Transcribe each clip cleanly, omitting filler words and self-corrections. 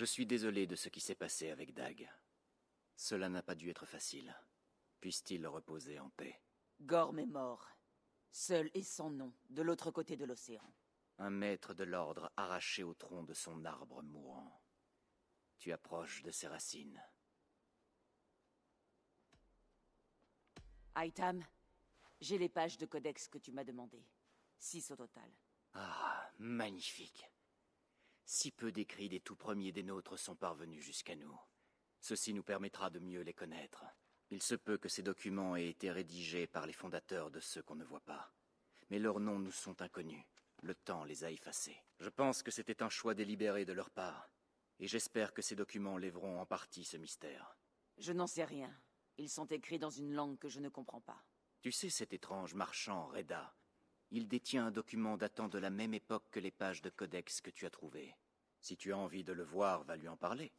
Je suis désolé de ce qui s'est passé avec Dag. Cela n'a pas dû être facile. Puisse-t-il reposer en paix. Gorm est mort. Seul et sans nom, de l'autre côté de l'océan. Un maître de l'ordre arraché au tronc de son arbre mourant. Tu approches de ses racines. Aitam, j'ai les pages de codex que tu m'as demandées. 6 au total. Ah, magnifique. Si peu d'écrits des tout premiers des nôtres sont parvenus jusqu'à nous. Ceci nous permettra de mieux les connaître. Il se peut que ces documents aient été rédigés par les fondateurs de ceux qu'on ne voit pas. Mais leurs noms nous sont inconnus. Le temps les a effacés. Je pense que c'était un choix délibéré de leur part. Et j'espère que ces documents lèveront en partie ce mystère. Je n'en sais rien. Ils sont écrits dans une langue que je ne comprends pas. Tu sais cet étrange marchand, Reda. Il détient un document datant de la même époque que les pages de codex que tu as trouvées. Si tu as envie de le voir, va lui en parler.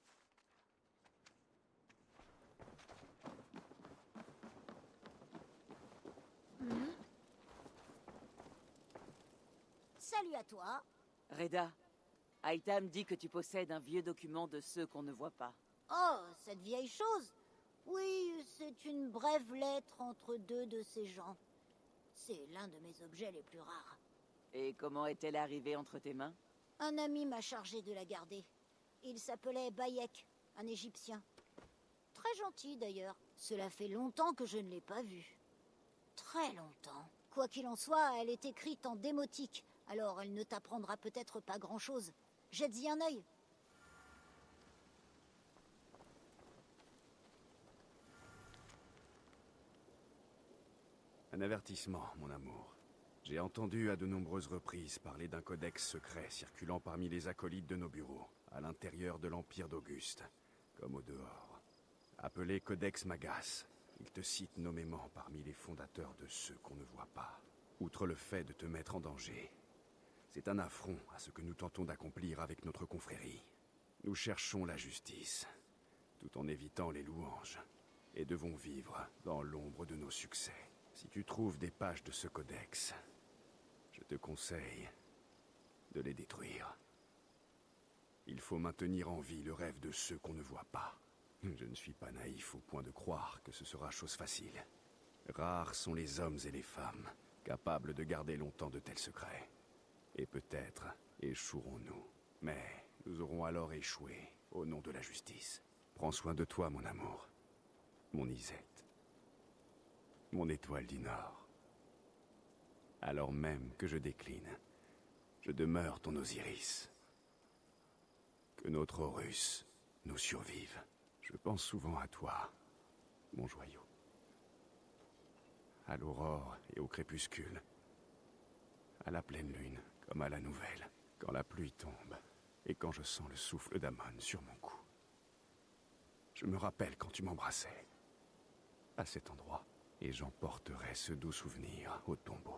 Salut à toi. Reda, Aitam dit que tu possèdes un vieux document de ceux qu'on ne voit pas. Oh, cette vieille chose. Oui, c'est une brève lettre entre deux de ces gens. C'est l'un de mes objets les plus rares. Et comment est-elle arrivée entre tes mains? Un ami m'a chargé de la garder. Il s'appelait Bayek, un Égyptien. Très gentil d'ailleurs. Cela fait longtemps que je ne l'ai pas vue. Très longtemps. Quoi qu'il en soit, elle est écrite en démotique, alors elle ne t'apprendra peut-être pas grand-chose. Jette-y un œil. Un avertissement, mon amour. J'ai entendu à de nombreuses reprises parler d'un codex secret circulant parmi les acolytes de nos bureaux, à l'intérieur de l'Empire d'Auguste, comme au dehors. Appelé Codex Magas, il te cite nommément parmi les fondateurs de ceux qu'on ne voit pas. Outre le fait de te mettre en danger, c'est un affront à ce que nous tentons d'accomplir avec notre confrérie. Nous cherchons la justice, tout en évitant les louanges, et devons vivre dans l'ombre de nos succès. Si tu trouves des pages de ce codex, je te conseille de les détruire. Il faut maintenir en vie le rêve de ceux qu'on ne voit pas. Je ne suis pas naïf au point de croire que ce sera chose facile. Rares sont les hommes et les femmes capables de garder longtemps de tels secrets. Et peut-être échouerons-nous. Mais nous aurons alors échoué au nom de la justice. Prends soin de toi, mon amour. Mon Isette. Mon étoile du Nord. Alors même que je décline, je demeure ton Osiris. Que notre Horus nous survive. Je pense souvent à toi, mon joyau. À l'aurore et au crépuscule. À la pleine lune, comme à la nouvelle. Quand la pluie tombe et quand je sens le souffle d'Amon sur mon cou. Je me rappelle quand tu m'embrassais. À cet endroit. Et j'emporterai ce doux souvenir au tombeau.